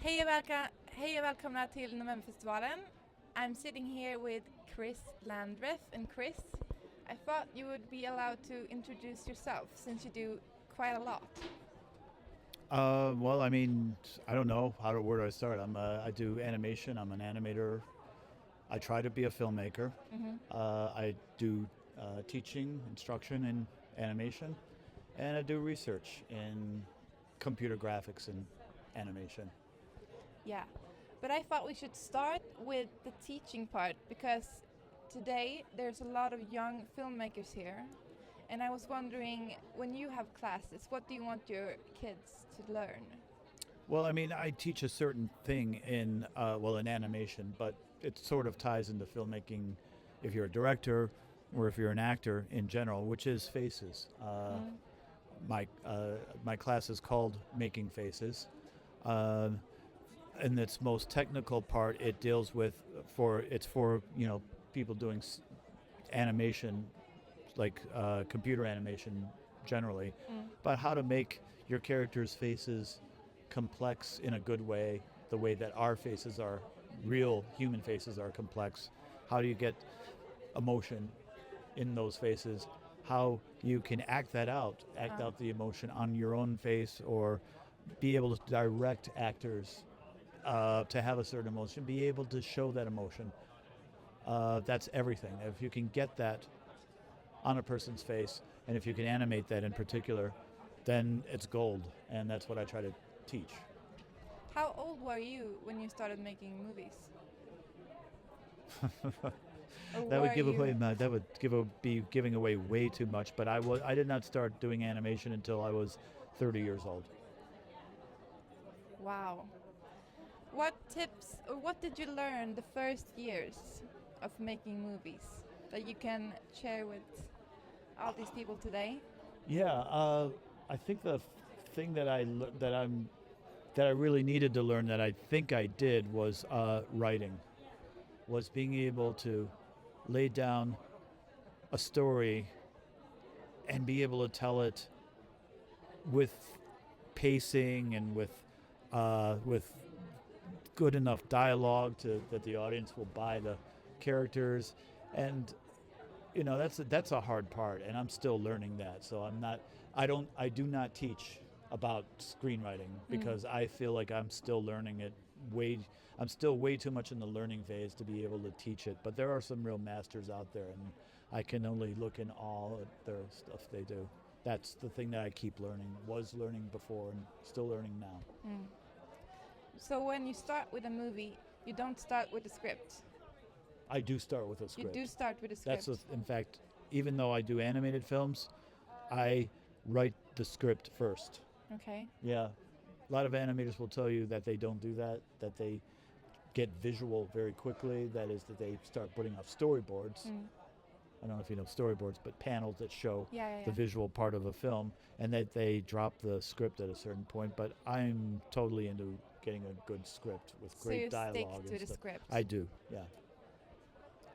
Hej och välkomna till Novemberfestivalen. I'm sitting here with Chris Landreth. And Chris, I thought you would be allowed to introduce yourself since you do quite a lot. Well, I mean, I don't know where do I start. I do animation. I'm an animator. I try to be a filmmaker. I do teaching, instruction in animation, and I do research in computer graphics and animation. Yeah, but I thought we should start with the teaching part because today there's a lot of young filmmakers here. And I was wondering, when you have classes, what do you want your kids to learn? Well, I mean, I teach a certain thing in animation, but it sort of ties into filmmaking if you're a director or if you're an actor in general, which is faces. My class is called Making Faces. In its most technical part, it deals with for people doing animation, like computer animation generally, but how to make your characters' faces complex in a good way, the way that our faces are, real human faces are complex. How do you get emotion in those faces? How you can act out the emotion on your own face, or be able to direct actors to have a certain emotion, be able to show that emotion. That's everything. If you can get that on a person's face, and if you can animate that in particular, then it's gold, and that's what I try to teach. How old were you when you started making movies? That would be giving away way too much. But I did not start doing animation until I was 30 years old. Wow. What tips or what did you learn the first years of making movies that you can share with all these people today? Yeah, I think the thing that I really needed to learn, that I think I did, was writing. Was being able to lay down a story and be able to tell it with pacing and with good enough dialogue that the audience will buy the characters. And that's a hard part, and I'm still learning that. So I do not teach about screenwriting because I feel like I'm still learning it. I'm still way too much in the learning phase to be able to teach it. But there are some real masters out there, and I can only look in awe at their stuff they do. That's the thing that I keep learning. Was learning before and still learning now. So when you start with a movie, you don't start with a script. I do start with a script. You do start with a script. In fact, even though I do animated films, I write the script first. Okay. Yeah. A lot of animators will tell you that they don't do that they get visual very quickly. That is, that they start putting up storyboards. I don't know if you know storyboards, but panels that show the visual part of a film, and that they drop the script at a certain point. But I'm totally into getting a good script with great dialogue. So you stick to the script? I do, yeah.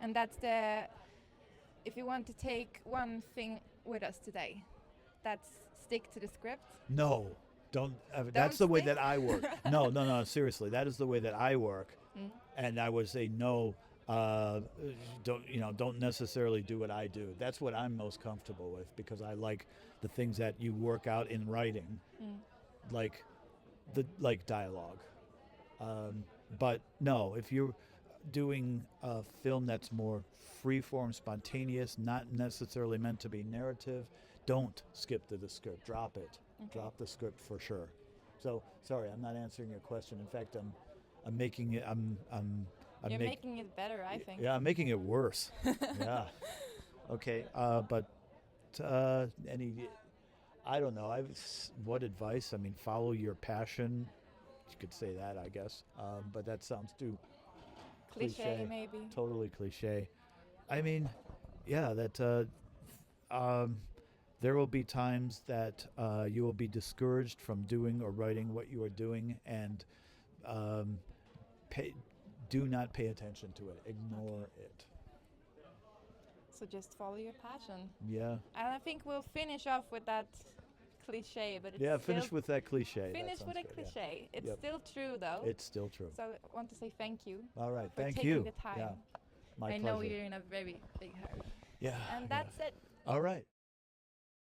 And if you want to take one thing with us today, that's stick to the script? No, don't ever. That's the way that I work. No, seriously, that is the way that I work. And I would say no, don't necessarily do what I do. That's what I'm most comfortable with, because I like the things that you work out in writing, like dialogue. But no, if you're doing a film that's more free-form, spontaneous, not necessarily meant to be narrative, don't skip to the script. Drop it. Okay. Drop the script for sure. So sorry, I'm not answering your question. In fact, I'm making it. You're making it better, I think. Yeah, I'm making it worse. Yeah. Okay. But I don't know. What advice? I mean, follow your passion. You could say that, I guess. But that sounds too cliche, maybe. Totally cliche. I mean, yeah, that there will be times that you will be discouraged from doing or writing what you are doing, and do not pay attention to it. Ignore it. So just follow your passion. Yeah. And I think we'll finish off with that cliche, but it's Yeah, still finish with that cliche. That finish with sounds a good, yeah. cliche. It's Yep. still true though. It's still true. So I want to say thank you All right, for thank taking you. the time. Yeah, my I pleasure. know you're in a very big hurry. Yeah. And that's it. All right.